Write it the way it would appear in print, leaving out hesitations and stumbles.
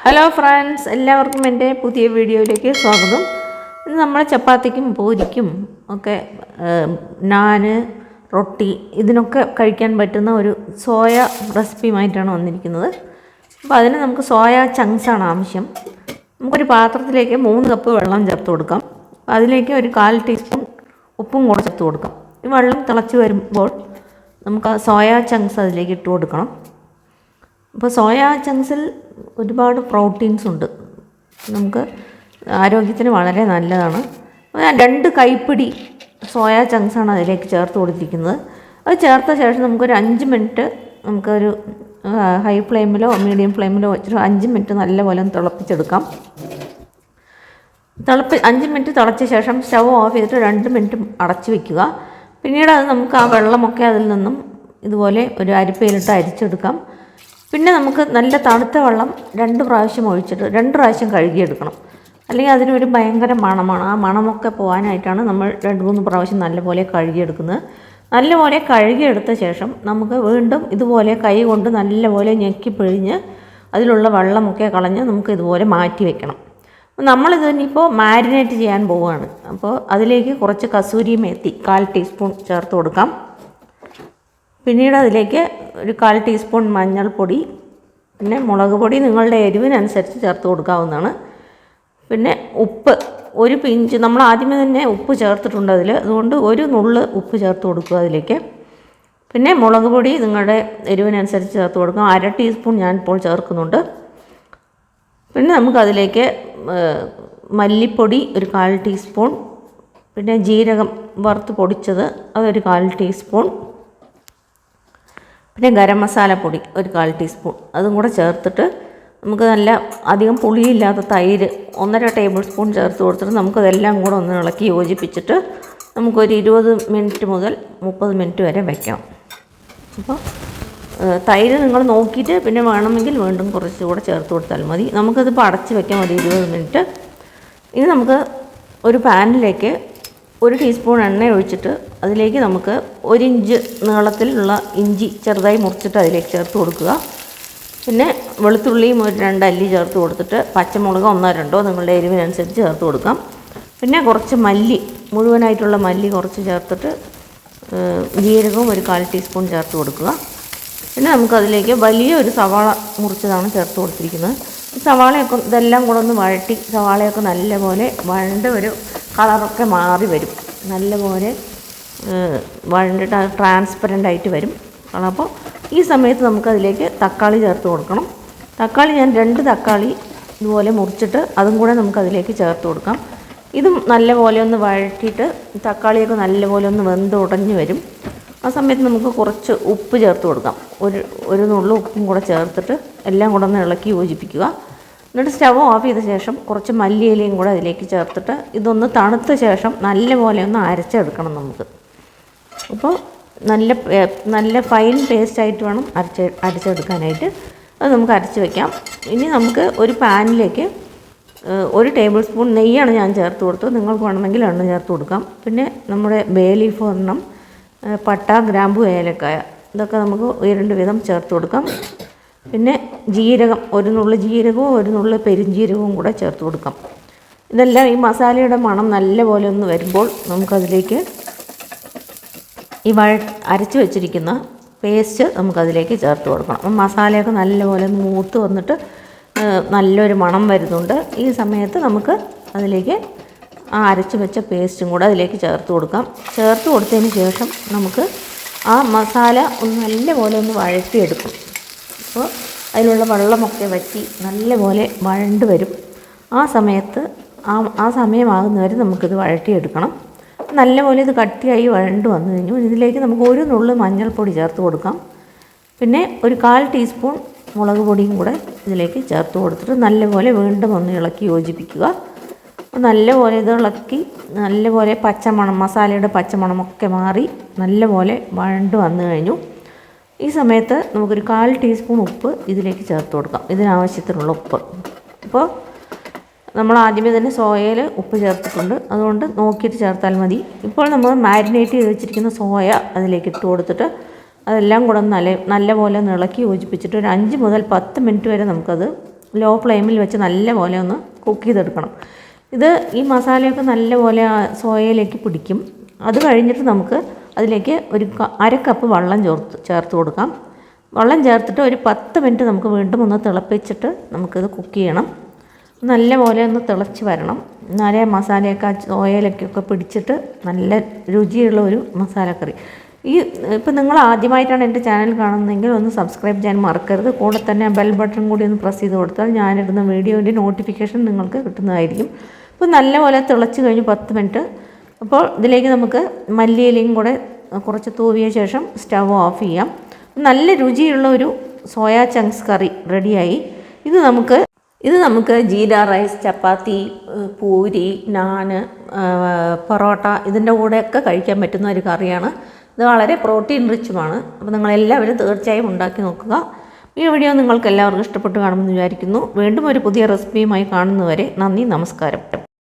Hello friends, എല്ലാവർക്കും എൻ്റെ പുതിയ വീഡിയോയിലേക്ക് സ്വാഗതം. ഇന്ന് നമ്മൾ ചപ്പാത്തിക്കും പൂരിക്കും ഒക്കെ നാന്, റൊട്ടി ഇതിനൊക്കെ കഴിക്കാൻ പറ്റുന്ന ഒരു സോയ റെസിപ്പിയുമായിട്ടാണ് വന്നിരിക്കുന്നത്. അപ്പോൾ അതിന് നമുക്ക് സോയ ചങ്ക്സാണ് ആവശ്യം. നമുക്കൊരു പാത്രത്തിലേക്ക് 3 കപ്പ് വെള്ളം ചേർത്ത് കൊടുക്കാം. അതിലേക്ക് ഒരു 1/4 ടീസ്പൂൺ ഉപ്പും കൂടെ ചേർത്ത് കൊടുക്കാം. ഈ വെള്ളം തിളച്ച് വരുമ്പോൾ നമുക്ക് ആ സോയ ചങ്ക്സ് അതിലേക്ക് ഇട്ട് കൊടുക്കണം. അപ്പോൾ സോയ ചങ്ക്സിൽ ഒരുപാട് പ്രോട്ടീൻസ് ഉണ്ട്, നമുക്ക് ആരോഗ്യത്തിന് വളരെ നല്ലതാണ്. ഞാൻ 2 കൈപ്പിടി സോയ ചങ്ക്സാണ് അതിലേക്ക് ചേർത്ത് കൊടുത്തിരിക്കുന്നത്. അത് ചേർത്ത ശേഷം നമുക്കൊരു 5 മിനിറ്റ് നമുക്കൊരു ഹൈ ഫ്ലെയിമിലോ മീഡിയം ഫ്ലെയിമിലോ വെച്ചിട്ട് 5 മിനിറ്റ് നല്ലപോലെ തിളപ്പിച്ചെടുക്കാം. 5 മിനിറ്റ് തിളച്ച ശേഷം സ്റ്റവ് ഓഫ് ചെയ്തിട്ട് 2 മിനിറ്റ് അടച്ചു വയ്ക്കുക. പിന്നീട് അത് നമുക്ക് ആ വെള്ളമൊക്കെ അതിൽ നിന്നും ഇതുപോലെ ഒരു അരിപ്പയിലിട്ട് അരിച്ചെടുക്കാം. പിന്നെ നമുക്ക് നല്ല തണുത്ത വെള്ളം 2 പ്രാവശ്യം ഒഴിച്ചിട്ട് 2 പ്രാവശ്യം കഴുകിയെടുക്കണം. അല്ലെങ്കിൽ അതിനൊരു ഭയങ്കര മണമാണ്. ആ മണമൊക്കെ പോകാനായിട്ടാണ് നമ്മൾ 2-3 പ്രാവശ്യം നല്ലപോലെ കഴുകിയെടുക്കുന്നത്. നല്ലപോലെ കഴുകിയെടുത്ത ശേഷം നമുക്ക് വീണ്ടും ഇതുപോലെ കൈ കൊണ്ട് നല്ലപോലെ ഞെക്കി പിഴിഞ്ഞ് അതിലുള്ള വെള്ളമൊക്കെ കളഞ്ഞ് നമുക്ക് ഇതുപോലെ മാറ്റി വെക്കണം. നമ്മളിത് ഇനിയിപ്പോൾ മാരിനേറ്റ് ചെയ്യാൻ പോവുകയാണ്. അപ്പോൾ അതിലേക്ക് കുറച്ച് കസൂരി മേത്തി 1/4 ടീസ്പൂൺ ചേർത്ത് കൊടുക്കാം. പിന്നീട് അതിലേക്ക് ഒരു 1/4 ടീസ്പൂൺ മഞ്ഞൾപ്പൊടി, പിന്നെ മുളക് പൊടി നിങ്ങളുടെ എരിവിനനുസരിച്ച് ചേർത്ത് കൊടുക്കാവുന്നതാണ്. പിന്നെ ഉപ്പ്, ഒരു പിഞ്ച്, നമ്മൾ ആദ്യമേ തന്നെ ഉപ്പ് ചേർത്തിട്ടുണ്ട് അതിൽ, അതുകൊണ്ട് ഒരു നുള്ള് ഉപ്പ് ചേർത്ത് കൊടുക്കുക അതിലേക്ക്. പിന്നെ മുളക് പൊടി നിങ്ങളുടെ എരിവിനനുസരിച്ച് ചേർത്ത് കൊടുക്കാം. 1/2 ടീസ്പൂൺ ഞാനിപ്പോൾ ചേർക്കുന്നുണ്ട്. പിന്നെ നമുക്കതിലേക്ക് മല്ലിപ്പൊടി ഒരു 1/4 ടീസ്പൂൺ, പിന്നെ ജീരകം വറുത്ത് പൊടിച്ചത് അതൊരു 1/4 ടീസ്പൂൺ, പിന്നെ ഗരം മസാലപ്പൊടി ഒരു 1/4 ടീസ്പൂൺ അതും കൂടെ ചേർത്തിട്ട് നമുക്ക് നല്ല അധികം പുളിയില്ലാത്ത തൈര് 1.5 ടേബിൾ സ്പൂൺ ചേർത്ത് കൊടുത്തിട്ട് നമുക്കതെല്ലാം കൂടെ ഒന്ന് ഇളക്കി യോജിപ്പിച്ചിട്ട് നമുക്കൊരു 20 മിനിറ്റ് മുതൽ 30 മിനിറ്റ് വരെ വയ്ക്കണം. അപ്പോൾ തൈര് നിങ്ങൾ നോക്കിയിട്ട് പിന്നെ വേണമെങ്കിൽ വീണ്ടും കുറച്ചുകൂടെ ചേർത്ത് കൊടുത്താൽ മതി. നമുക്കതിപ്പോൾ അടച്ച് വയ്ക്കാൻ മതി 20 മിനിറ്റ്. ഇനി നമുക്ക് ഒരു പാനിലേക്ക് 1 ടീസ്പൂൺ എണ്ണ ഒഴിച്ചിട്ട് അതിലേക്ക് നമുക്ക് 1 ഇഞ്ച് നീളത്തിലുള്ള ഇഞ്ചി ചെറുതായി മുറിച്ചിട്ട് അതിലേക്ക് ചേർത്ത് കൊടുക്കുക. പിന്നെ വെളുത്തുള്ളിയും ഒരു 2 അല്ലി ചേർത്ത് കൊടുത്തിട്ട് പച്ചമുളക് 1-2 നിങ്ങളുടെ എരിവിനനുസരിച്ച് ചേർത്ത് കൊടുക്കാം. പിന്നെ കുറച്ച് മല്ലി, മുഴുവനായിട്ടുള്ള മല്ലി കുറച്ച് ചേർത്തിട്ട് ജീരകവും ഒരു 1/4 ടീസ്പൂൺ ചേർത്ത് കൊടുക്കുക. പിന്നെ നമുക്കതിലേക്ക് വലിയൊരു സവാള മുറിച്ചതാണ് ചേർത്ത് കൊടുത്തിരിക്കുന്നത്. സവാളയൊക്കെ ഇതെല്ലാം കൂടെ ഒന്ന് വഴറ്റി സവാളയൊക്കെ നല്ലപോലെ വഴണ്ട ഒരു കളറൊക്കെ മാറി വരും, നല്ലപോലെ വഴണ്ടിട്ട് അത് ട്രാൻസ്പെറൻ്റ് ആയിട്ട് വരും കളർ. അപ്പോൾ ഈ സമയത്ത് നമുക്കതിലേക്ക് തക്കാളി ചേർത്ത് കൊടുക്കണം. തക്കാളി ഞാൻ 2 തക്കാളി ഇതുപോലെ മുറിച്ചിട്ട് അതും കൂടെ നമുക്കതിലേക്ക് ചേർത്ത് കൊടുക്കാം. ഇതും നല്ലപോലെ ഒന്ന് വഴറ്റിയിട്ട് തക്കാളിയൊക്കെ നല്ലപോലെ ഒന്ന് വെന്ത് ഉടഞ്ഞ് വരും. ആ സമയത്ത് നമുക്ക് കുറച്ച് ഉപ്പ് ചേർത്ത് കൊടുക്കാം. ഒരു നുള്ളു ഉപ്പും കൂടെ ചേർത്തിട്ട് എല്ലാം കൂടെ ഒന്ന് ഇളക്കി യോജിപ്പിക്കുക. എന്നിട്ട് സ്റ്റവ് ഓഫ് ചെയ്ത ശേഷം കുറച്ച് മല്ലിയിലയും കൂടെ അതിലേക്ക് ചേർത്തിട്ട് ഇതൊന്ന് തണുത്ത ശേഷം നല്ലപോലെ ഒന്ന് അരച്ചെടുക്കണം നമുക്ക്. അപ്പോൾ നല്ല ഫൈൻ പേസ്റ്റായിട്ട് വേണം അരച്ചെടുക്കാനായിട്ട്. അത് നമുക്ക് അരച്ച് വയ്ക്കാം. ഇനി നമുക്ക് ഒരു പാനിലേക്ക് 1 ടേബിൾ സ്പൂൺ നെയ്യാണ് ഞാൻ ചേർത്ത് കൊടുത്തത്. നിങ്ങൾക്ക് വേണമെങ്കിൽ എണ്ണ ചേർത്ത് കൊടുക്കാം. പിന്നെ നമ്മുടെ ബേ ലീഫ് ഒരെണ്ണം, പട്ട, ഗ്രാമ്പു, ഏലക്കായ ഇതൊക്കെ നമുക്ക് 2 വീതം ചേർത്ത് കൊടുക്കാം. പിന്നെ ജീരകം, 1 നുള്ളു ജീരകവും 1 നുള്ളു പെരുംജീരകവും കൂടെ ചേർത്ത് കൊടുക്കാം. ഇതെല്ലാം ഈ മസാലയുടെ മണം നല്ലപോലെ ഒന്ന് വരുമ്പോൾ നമുക്കതിലേക്ക് ഈ അരച്ച് വെച്ചിരിക്കുന്ന പേസ്റ്റ് നമുക്കതിലേക്ക് ചേർത്ത് കൊടുക്കണം. അപ്പം മസാലയൊക്കെ നല്ലപോലെ ഒന്ന് മൂത്ത് വന്നിട്ട് നല്ലൊരു മണം വരുന്നുണ്ട്. ഈ സമയത്ത് നമുക്ക് അതിലേക്ക് ആ അരച്ച് വെച്ച പേസ്റ്റും കൂടെ അതിലേക്ക് ചേർത്ത് കൊടുക്കാം. ചേർത്ത് കൊടുത്തതിന് ശേഷം നമുക്ക് ആ മസാല ഒന്ന് നല്ലപോലെ ഒന്ന് വഴറ്റിയെടുക്കും. അപ്പോൾ അതിലുള്ള വെള്ളമൊക്കെ വറ്റി നല്ലപോലെ വഴണ്ട് വരും. ആ സമയമാകുന്നവരെ നമുക്കിത് വഴറ്റിയെടുക്കണം. നല്ലപോലെ ഇത് കട്ടിയായി വഴണ്ട് വന്നു കഴിഞ്ഞു. ഇതിലേക്ക് നമുക്ക് 1 നുള്ളു മഞ്ഞൾപ്പൊടി ചേർത്ത് കൊടുക്കാം. പിന്നെ ഒരു 1/4 ടീസ്പൂൺ മുളക് പൊടിയും കൂടെ ഇതിലേക്ക് ചേർത്ത് കൊടുത്തിട്ട് നല്ലപോലെ വീണ്ടും ഒന്ന് ഇളക്കി യോജിപ്പിക്കുക. നല്ലപോലെ ഇത് ഇളക്കി നല്ലപോലെ മസാലയുടെ പച്ചമണമൊക്കെ മാറി നല്ലപോലെ വഴണ്ട് വന്നു കഴിഞ്ഞു. ഈ സമയത്ത് നമുക്കൊരു 1/4 ടീസ്പൂൺ ഉപ്പ് ഇതിലേക്ക് ചേർത്ത് കൊടുക്കാം, ഇതിനാവശ്യത്തിനുള്ള ഉപ്പ്. അപ്പോൾ നമ്മൾ ആദ്യമേ തന്നെ സോയയിൽ ഉപ്പ് ചേർത്തിട്ടുണ്ട്, അതുകൊണ്ട് നോക്കിയിട്ട് ചേർത്താൽ മതി. ഇപ്പോൾ നമ്മൾ മാരിനേറ്റ് ചെയ്ത് വെച്ചിരിക്കുന്ന സോയ അതിലേക്ക് ഇട്ട് കൊടുത്തിട്ട് അതെല്ലാം കൂടെ നല്ലപോലെ ഒന്ന് ഇളക്കി യോജിപ്പിച്ചിട്ട് ഒരു 5 മുതൽ 10 മിനിറ്റ് വരെ നമുക്കത് ലോ ഫ്ലെയിമിൽ വെച്ച് നല്ലപോലെ ഒന്ന് കുക്ക് ചെയ്തെടുക്കണം. ഇത് ഈ മസാലയൊക്കെ നല്ലപോലെ സോയയിലേക്ക് പിടിക്കും. അത് കഴിഞ്ഞിട്ട് നമുക്ക് അതിലേക്ക് ഒരു അര കപ്പ് വെള്ളം ചേർത്ത് കൊടുക്കാം. വെള്ളം ചേർത്തിട്ട് ഒരു 10 മിനിറ്റ് നമുക്ക് വീണ്ടും ഒന്ന് തിളപ്പിച്ചിട്ട് നമുക്കിത് കുക്ക് ചെയ്യണം. നല്ലപോലെ ഒന്ന് തിളച്ച് വരണം. എന്നാലേ മസാലയൊക്കെ സോയയിലേക്കൊക്കെ പിടിച്ചിട്ട് നല്ല രുചിയുള്ള ഒരു മസാലക്കറി. ഇപ്പം നിങ്ങൾ ആദ്യമായിട്ടാണ് എൻ്റെ ചാനൽ കാണുന്നതെങ്കിൽ ഒന്ന് സബ്സ്ക്രൈബ് ചെയ്യാൻ മറക്കരുത്. കൂടെ തന്നെ ബെൽ ബട്ടൺ കൂടി ഒന്ന് പ്രസ് ചെയ്ത് കൊടുത്താൽ ഞാനിടുന്ന വീഡിയോൻ്റെ നോട്ടിഫിക്കേഷൻ നിങ്ങൾക്ക് കിട്ടുന്നതായിരിക്കും. അപ്പോൾ നല്ലപോലെ തിളച്ച് കഴിഞ്ഞ് 10 മിനിറ്റ്. അപ്പോൾ ഇതിലേക്ക് നമുക്ക് മല്ലിയിലയും കൂടെ കുറച്ച് തൂവിയ ശേഷം സ്റ്റവ് ഓഫ് ചെയ്യാം. നല്ല രുചിയുള്ള ഒരു സോയ ചങ്ക്സ് കറി റെഡിയായി. ഇത് നമുക്ക് ജീര റൈസ്, ചപ്പാത്തി, പൂരി, നാന്, പൊറോട്ട ഇതിൻ്റെ കൂടെയൊക്കെ കഴിക്കാൻ പറ്റുന്ന ഒരു കറിയാണ്. ഇത് വളരെ പ്രോട്ടീൻ റിച്ചുമാണ്. അപ്പോൾ നിങ്ങളെല്ലാവരും തീർച്ചയായും ഉണ്ടാക്കി നോക്കുക. ഈ വീഡിയോ നിങ്ങൾക്ക് എല്ലാവർക്കും ഇഷ്ടപ്പെട്ട് കാണുമെന്ന് വിചാരിക്കുന്നു. വീണ്ടും ഒരു പുതിയ റെസിപ്പിയുമായി കാണുന്നവരെ നന്ദി, നമസ്കാരം.